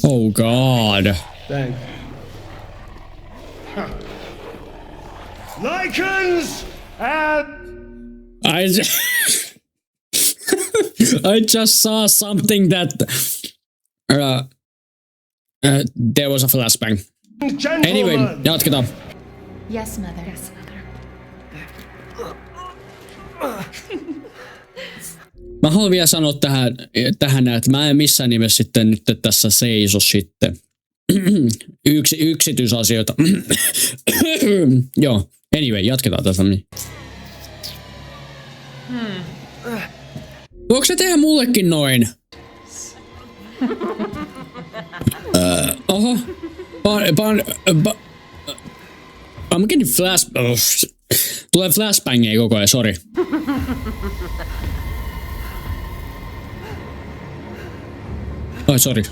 Oh god. Thank you. Lycans and I just saw something that there was a flashbang. gentlemen. Anyway, jatketaan. Yes, mother. Yes, mother. Mä haluan vielä sanoa tähän, että mä en missään nimessä sitten nyt tässä seiso sitten. Yksityisasioita. Joo, anyway, jatketaan tästä. Voiko se tehdä mullekin noin? Oho. I'm getting tulee flashbangia koko ajan, sori. Ai, sori.